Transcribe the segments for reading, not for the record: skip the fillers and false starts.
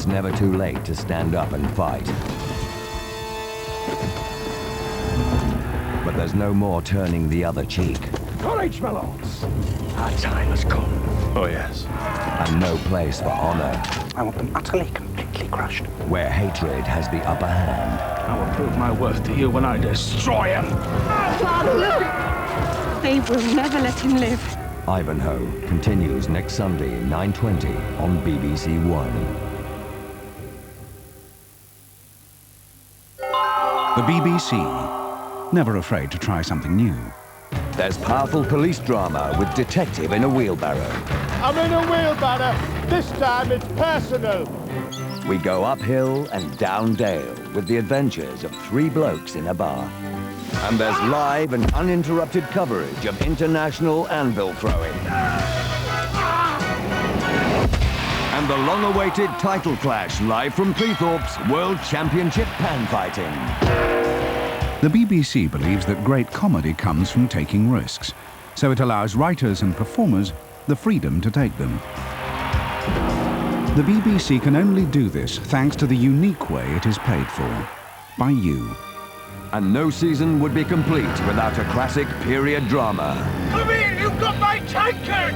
it's never too late to stand up and fight. But there's no more turning the other cheek. Courage, my lords! Our time has come. Oh, yes. And no place for honor. I want them utterly, completely crushed. Where hatred has the upper hand. I will prove my worth to you when I destroy him! They will never let him live. Ivanhoe continues next Sunday, 9:20 on BBC1. The BBC, never afraid to try something new. There's powerful police drama with detective in a wheelbarrow. I'm in a wheelbarrow. This time it's personal. We go uphill and down dale with the adventures of three blokes in a bar. And there's live and uninterrupted coverage of international anvil throwing. And the long-awaited title clash live from Cleethorpes World Championship pan fighting. The BBC believes that great comedy comes from taking risks, so it allows writers and performers the freedom to take them. The BBC can only do this thanks to the unique way it is paid for, by you. And no season would be complete without a classic period drama. I mean, you've got my tankard!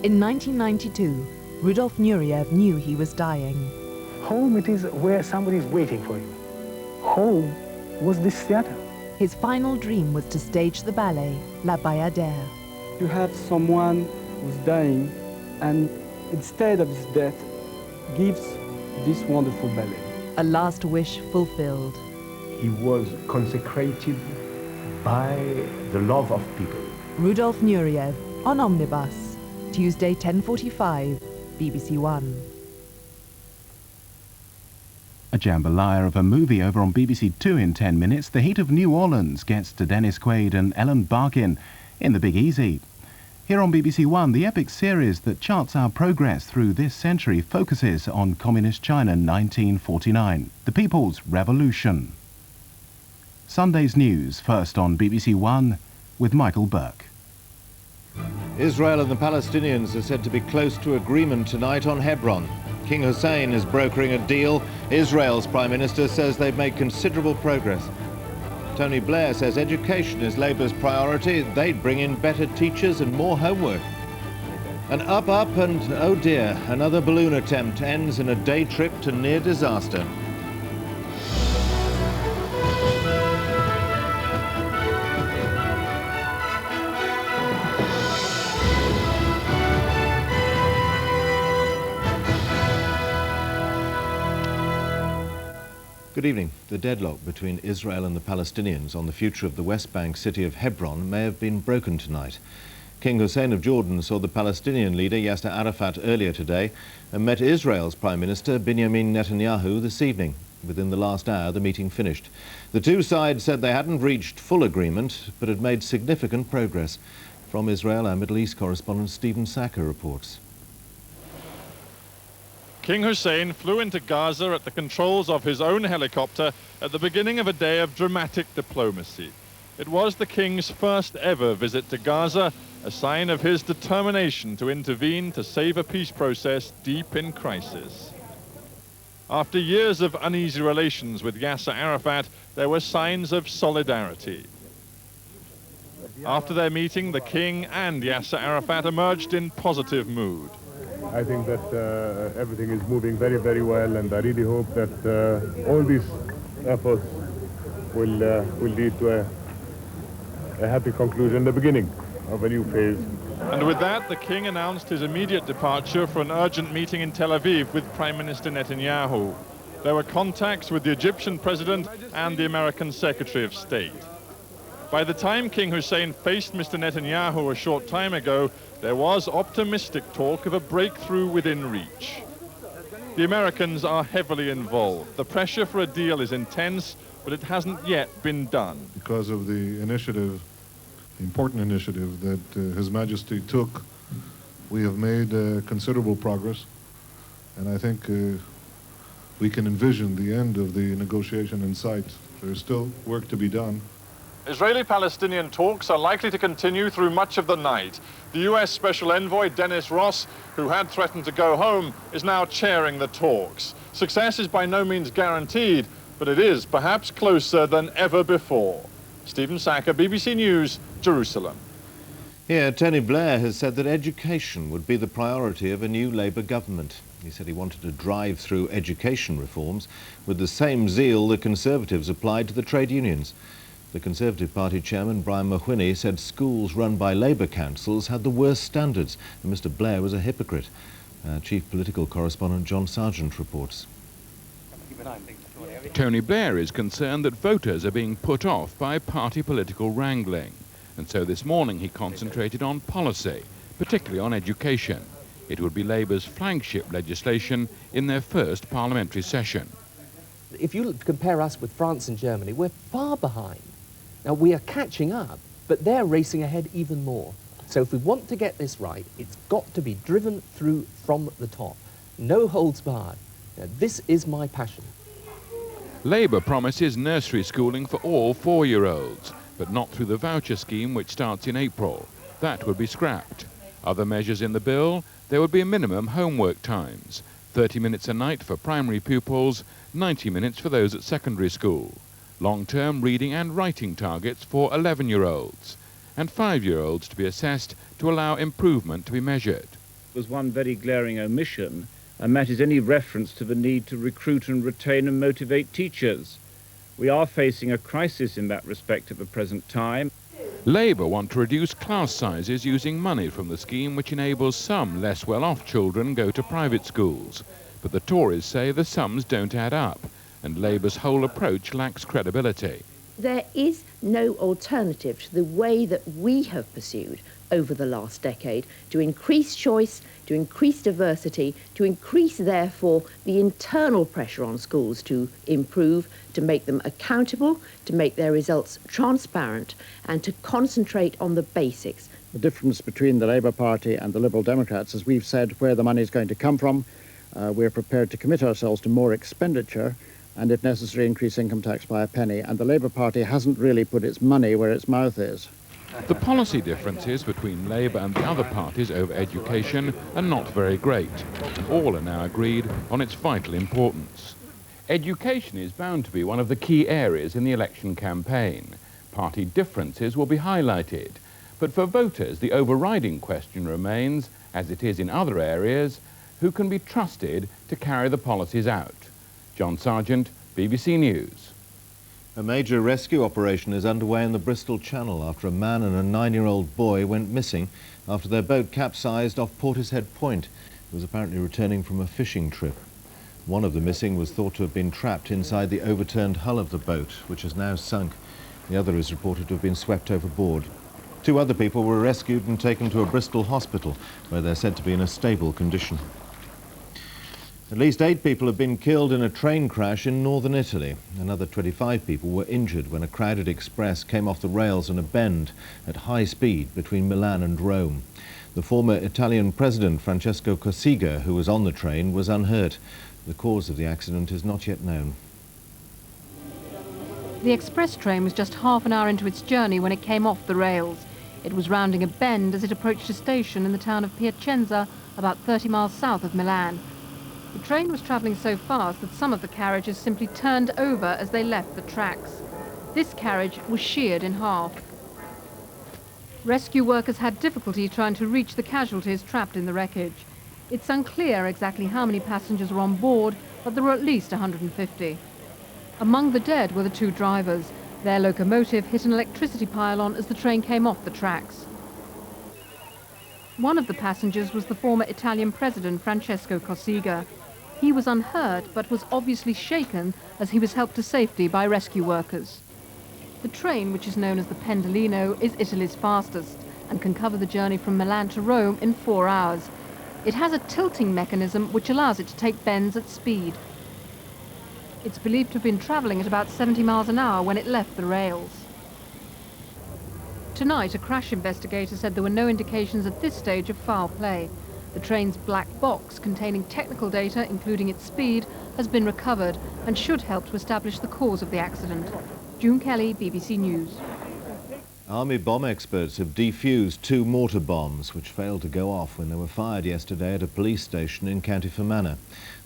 In 1992, Rudolf Nureyev knew he was dying. Home, it is where somebody is waiting for you. Home was this theater. His final dream was to stage the ballet La Bayadère. You have someone who's dying, and instead of his death, gives this wonderful ballet. A last wish fulfilled. He was consecrated by the love of people. Rudolf Nureyev on Omnibus. Tuesday, 10:45, BBC1. A jambalaya of a movie over on BBC2 in 10 minutes. The Heat of New Orleans gets to Dennis Quaid and Ellen Barkin in The Big Easy. Here on BBC1, the epic series that charts our progress through this century focuses on Communist China 1949, the People's Revolution. Sunday's news, first on BBC1 with Michael Burke. Israel and the Palestinians are said to be close to agreement tonight on Hebron. King Hussein is brokering a deal. Israel's Prime Minister says they've made considerable progress. Tony Blair says education is Labour's priority. They'd bring in better teachers and more homework. And up, and oh dear, another balloon attempt ends in a day trip to near disaster. Good evening. The deadlock between Israel and the Palestinians on the future of the West Bank city of Hebron may have been broken tonight. King Hussein of Jordan saw the Palestinian leader Yasser Arafat earlier today and met Israel's Prime Minister Benjamin Netanyahu this evening. Within the last hour, the meeting finished. The two sides said they hadn't reached full agreement, but had made significant progress. From Israel, our Middle East correspondent Stephen Sacker reports. King Hussein flew into Gaza at the controls of his own helicopter at the beginning of a day of dramatic diplomacy. It was the king's first ever visit to Gaza, a sign of his determination to intervene to save a peace process deep in crisis. After years of uneasy relations with Yasser Arafat, there were signs of solidarity. After their meeting, the king and Yasser Arafat emerged in positive mood. I think that everything is moving very, very well, and I really hope that all these efforts will lead to a happy conclusion, the beginning of a new phase. And with that, the king announced his immediate departure for an urgent meeting in Tel Aviv with Prime Minister Netanyahu. There were contacts with the Egyptian president and the American Secretary of State. By the time King Hussein faced Mr. Netanyahu a short time ago, there was optimistic talk of a breakthrough within reach. The Americans are heavily involved. The pressure for a deal is intense, but it hasn't yet been done. Because of the initiative, the important initiative that His Majesty took, we have made considerable progress. And I think we can envision the end of the negotiation in sight. There's still work to be done. Israeli-Palestinian talks are likely to continue through much of the night. The US Special Envoy Dennis Ross, who had threatened to go home, is now chairing the talks. Success is by no means guaranteed, but it is perhaps closer than ever before. Stephen Sacker, BBC News, Jerusalem. Here, Tony Blair has said that education would be the priority of a new Labour government. He said he wanted to drive through education reforms with the same zeal the Conservatives applied to the trade unions. The Conservative Party chairman, Brian Mahwini, said schools run by Labour councils had the worst standards, and Mr Blair was a hypocrite. Chief political correspondent John Sargent reports. Tony Blair is concerned that voters are being put off by party political wrangling, and so this morning he concentrated on policy, particularly on education. It would be Labour's flagship legislation in their first parliamentary session. If you compare us with France and Germany, we're far behind. Now, we are catching up, but they're racing ahead even more. So if we want to get this right, it's got to be driven through from the top. No holds barred. Now, this is my passion. Labour promises nursery schooling for all 4-year-olds, but not through the voucher scheme which starts in April. That would be scrapped. Other measures in the bill: there would be minimum homework times, 30 minutes a night for primary pupils, 90 minutes for those at secondary school, long-term reading and writing targets for 11-year-olds, and 5-year-olds to be assessed to allow improvement to be measured. There's one very glaring omission, and that is any reference to the need to recruit and retain and motivate teachers. We are facing a crisis in that respect at the present time. Labour want to reduce class sizes using money from the scheme which enables some less well-off children go to private schools. But the Tories say the sums don't add up, and Labour's whole approach lacks credibility. There is no alternative to the way that we have pursued over the last decade to increase choice, to increase diversity, to increase, therefore, the internal pressure on schools to improve, to make them accountable, to make their results transparent, and to concentrate on the basics. The difference between the Labour Party and the Liberal Democrats is we've said where the money is going to come from. We're prepared to commit ourselves to more expenditure and, if necessary, increase income tax by a penny. And the Labour Party hasn't really put its money where its mouth is. The policy differences between Labour and the other parties over education are not very great, and all are now agreed on its vital importance. Education is bound to be one of the key areas in the election campaign. Party differences will be highlighted, but for voters the overriding question remains, as it is in other areas, who can be trusted to carry the policies out. John Sargent, BBC News. A major rescue operation is underway in the Bristol Channel after a man and a 9-year-old boy went missing after their boat capsized off Portishead Point. It was apparently returning from a fishing trip. One of the missing was thought to have been trapped inside the overturned hull of the boat, which has now sunk. The other is reported to have been swept overboard. 2 other people were rescued and taken to a Bristol hospital, where they're said to be in a stable condition. At least 8 people have been killed in a train crash in northern Italy. Another 25 people were injured when a crowded express came off the rails in a bend at high speed between Milan and Rome. The former Italian president, Francesco Cossiga, who was on the train, was unhurt. The cause of the accident is not yet known. The express train was just half an hour into its journey when it came off the rails. It was rounding a bend as it approached a station in the town of Piacenza, about 30 miles south of Milan. The train was travelling so fast that some of the carriages simply turned over as they left the tracks. This carriage was sheared in half. Rescue workers had difficulty trying to reach the casualties trapped in the wreckage. It's unclear exactly how many passengers were on board, but there were at least 150. Among the dead were the 2 drivers. Their locomotive hit an electricity pylon as the train came off the tracks. One of the passengers was the former Italian president, Francesco Cossiga. He was unhurt, but was obviously shaken as he was helped to safety by rescue workers. The train, which is known as the Pendolino, is Italy's fastest and can cover the journey from Milan to Rome in 4 hours. It has a tilting mechanism which allows it to take bends at speed. It's believed to have been travelling at about 70 miles an hour when it left the rails. Tonight, a crash investigator said there were no indications at this stage of foul play. The train's black box, containing technical data, including its speed, has been recovered and should help to establish the cause of the accident. June Kelly, BBC News. Army bomb experts have defused 2 mortar bombs which failed to go off when they were fired yesterday at a police station in County Fermanagh.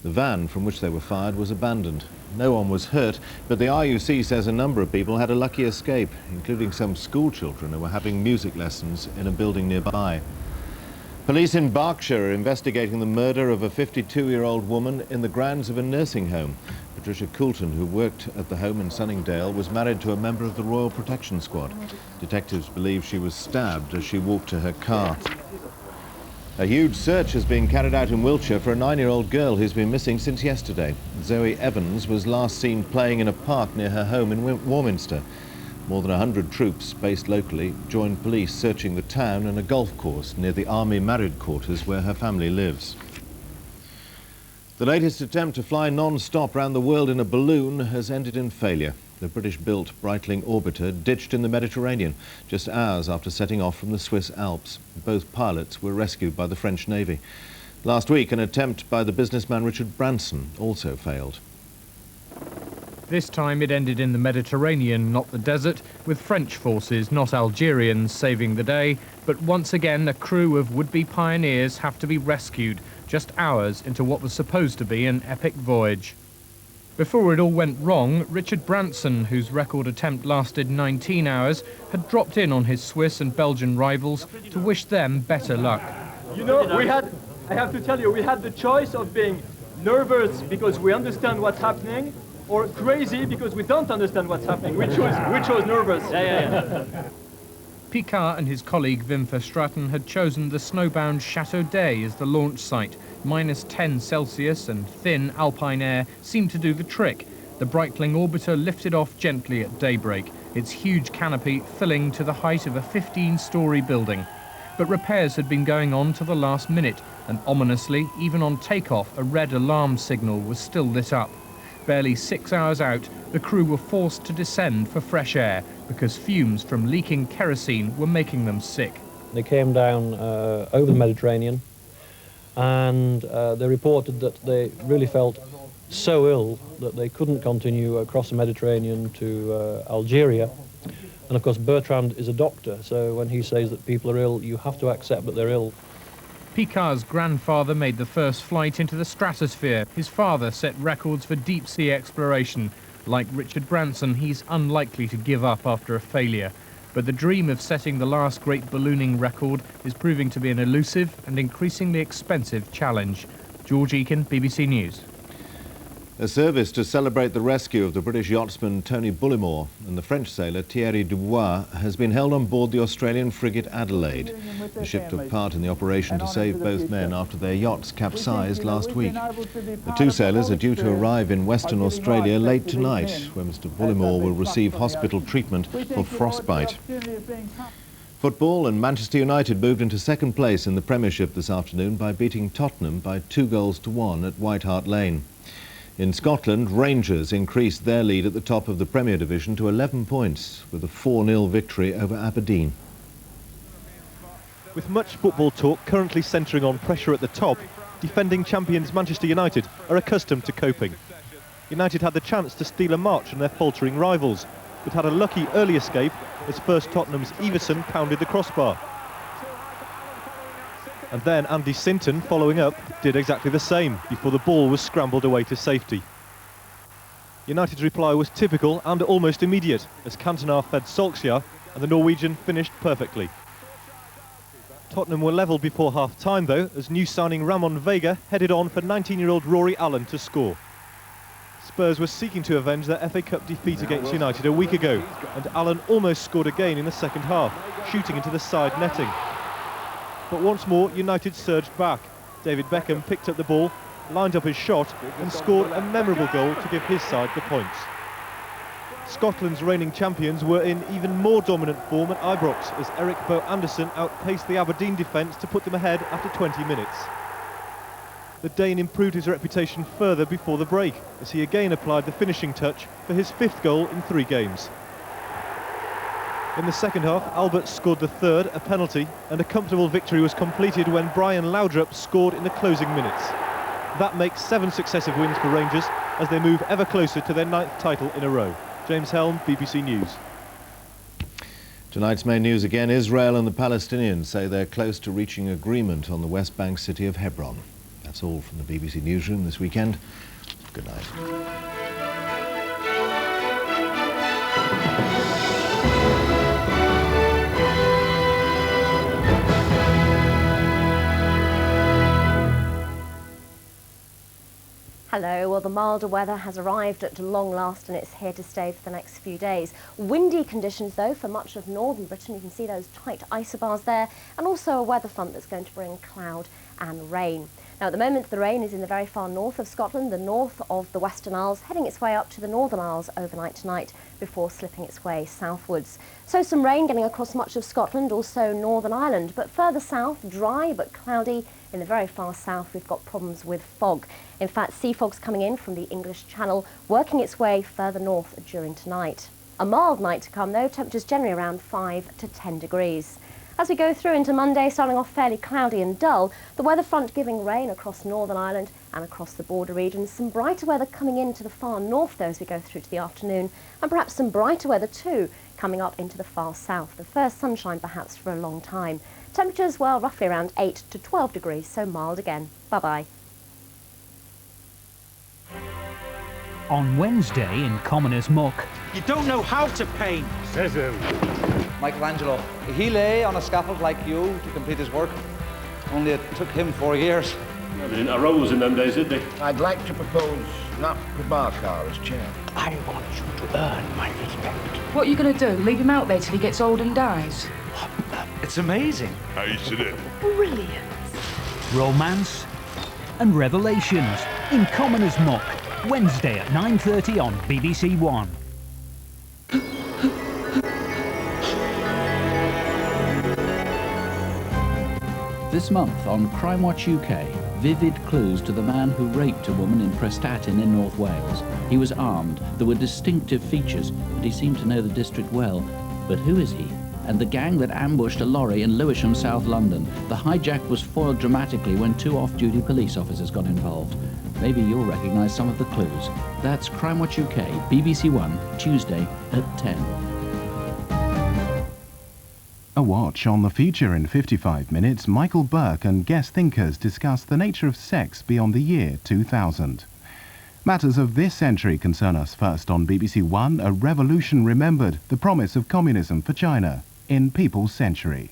The van from which they were fired was abandoned. No one was hurt, but the RUC says a number of people had a lucky escape, including some school children who were having music lessons in a building nearby. Police in Berkshire are investigating the murder of a 52-year-old woman in the grounds of a nursing home. Patricia Coulton, who worked at the home in Sunningdale, was married to a member of the Royal Protection Squad. Detectives believe she was stabbed as she walked to her car. A huge search has been carried out in Wiltshire for a 9-year-old girl who's been missing since yesterday. Zoe Evans was last seen playing in a park near her home in Warminster. More than 100 troops based locally joined police searching the town and a golf course near the Army married quarters where her family lives. The latest attempt to fly non-stop around the world in a balloon has ended in failure. The British-built Breitling orbiter ditched in the Mediterranean just hours after setting off from the Swiss Alps. Both pilots were rescued by the French Navy. Last week, an attempt by the businessman Richard Branson also failed. This time it ended in the Mediterranean, not the desert, with French forces, not Algerians, saving the day. But once again, a crew of would-be pioneers have to be rescued just hours into what was supposed to be an epic voyage. Before it all went wrong, Richard Branson, whose record attempt lasted 19 hours, had dropped in on his Swiss and Belgian rivals to wish them better luck. You know, I have to tell you, we had the choice of being nervous because we understand what's happening, or crazy because we don't understand what's happening. We chose nervous. Picard and his colleague Wim Verstraeten had chosen the snowbound Chateau d'Ay as the launch site. -10 Celsius and thin alpine air seemed to do the trick. The Breitling orbiter lifted off gently at daybreak, its huge canopy filling to the height of a 15-story building. But repairs had been going on to the last minute, and ominously, even on takeoff, a red alarm signal was still lit up. Barely 6 hours out, the crew were forced to descend for fresh air because fumes from leaking kerosene were making them sick. They came down over the Mediterranean, and they reported that they really felt so ill that they couldn't continue across the Mediterranean to Algeria. And of course Bertrand is a doctor, so when he says that people are ill, you have to accept that they're ill. Picard's grandfather made the first flight into the stratosphere. His father set records for deep-sea exploration. Like Richard Branson, he's unlikely to give up after a failure. But the dream of setting the last great ballooning record is proving to be an elusive and increasingly expensive challenge. George Eakin, BBC News. A service to celebrate the rescue of the British yachtsman Tony Bullimore and the French sailor Thierry Dubois has been held on board the Australian frigate Adelaide. The ship took part in the operation to save both men after their yachts capsized last week. The 2 sailors are due to arrive in Western Australia late tonight, where Mr. Bullimore will receive hospital treatment for frostbite. Football, and Manchester United moved into second place in the Premiership this afternoon by beating Tottenham by 2-1 at White Hart Lane. In Scotland, Rangers increased their lead at the top of the Premier Division to 11 points with a 4-0 victory over Aberdeen. With much football talk currently centring on pressure at the top, defending champions Manchester United are accustomed to coping. United had the chance to steal a march on their faltering rivals, but had a lucky early escape as first Tottenham's Everson pounded the crossbar. And then Andy Sinton, following up, did exactly the same before the ball was scrambled away to safety. United's reply was typical and almost immediate as Cantona fed Solskjaer and the Norwegian finished perfectly. Tottenham were level before half-time though, as new signing Ramon Vega headed on for 19-year-old Rory Allen to score. Spurs were seeking to avenge their FA Cup defeat against United a week ago, and Allen almost scored again in the second half, shooting into the side netting. But once more, United surged back. David Beckham picked up the ball, lined up his shot and scored a memorable goal to give his side the points. Scotland's reigning champions were in even more dominant form at Ibrox as Eric Boe Anderson outpaced the Aberdeen defence to put them ahead after 20 minutes. The Dane improved his reputation further before the break as he again applied the finishing touch for his 5th goal in 3 games. In the second half, Albert scored the 3rd, a penalty, and a comfortable victory was completed when Brian Laudrup scored in the closing minutes. That makes 7 successive wins for Rangers, as they move ever closer to their 9th title in a row. James Helm, BBC News. Tonight's main news again. Israel and the Palestinians say they're close to reaching agreement on the West Bank city of Hebron. That's all from the BBC Newsroom this weekend. Good night. Hello. Well, the milder weather has arrived at long last and it's here to stay for the next few days. Windy conditions, though, for much of northern Britain. You can see those tight isobars there, and also a weather front that's going to bring cloud and rain. Now, at the moment, the rain is in the very far north of Scotland, the north of the Western Isles, heading its way up to the Northern Isles overnight tonight before slipping its way southwards. So some rain getting across much of Scotland, also Northern Ireland, but further south, dry but cloudy. In the very far south, we've got problems with fog. In fact, sea fog's coming in from the English Channel, working its way further north during tonight. A mild night to come, though, temperatures generally around 5 to 10 degrees. As we go through into Monday, starting off fairly cloudy and dull, the weather front giving rain across Northern Ireland and across the border regions. Some brighter weather coming into the far north, though, as we go through to the afternoon, and perhaps some brighter weather, too, coming up into the far south. The first sunshine, perhaps, for a long time. Temperatures, well, roughly around 8 to 12 degrees, so mild again. Bye-bye. On Wednesday in Commoners' Muck. You don't know how to paint. Says him. Michelangelo, he lay on a scaffold like you to complete his work. Only it took him 4 years. They didn't have rows in them days, did they? I'd like to propose Nat Kubarkar as chair. I want you to earn my respect. What are you going to do? Leave him out there till he gets old and dies? It's amazing. Hated it. Brilliant. Romance and revelations in Commoners' Muck. Wednesday at 9:30 on BBC1. This month on Crime Watch UK, vivid clues to the man who raped a woman in Prestatyn in North Wales. He was armed, there were distinctive features, and he seemed to know the district well. But who is he? And the gang that ambushed a lorry in Lewisham, South London. The hijack was foiled dramatically when 2 off-duty police officers got involved. Maybe you'll recognise some of the clues. That's Crime Watch UK, BBC1, Tuesday at 10. A watch on the future in 55 minutes. Michael Burke and guest thinkers discuss the nature of sex beyond the year 2000. Matters of this century concern us first on BBC1, A Revolution Remembered, the promise of communism for China in People's Century.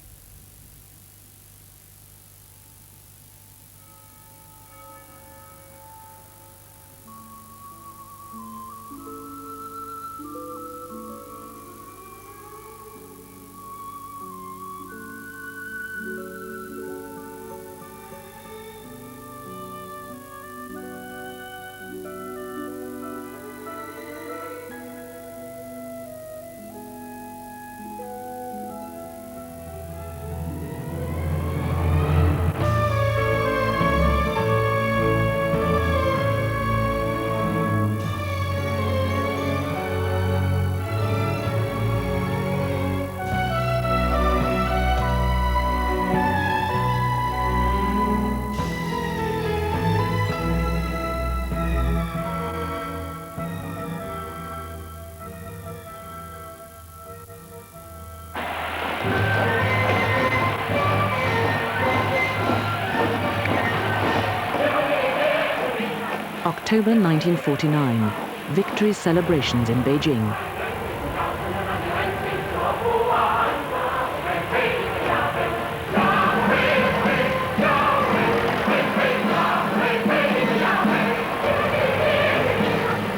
October 1949, victory celebrations in Beijing.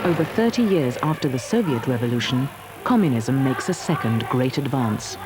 Over 30 years after the Soviet Revolution, communism makes a second great advance.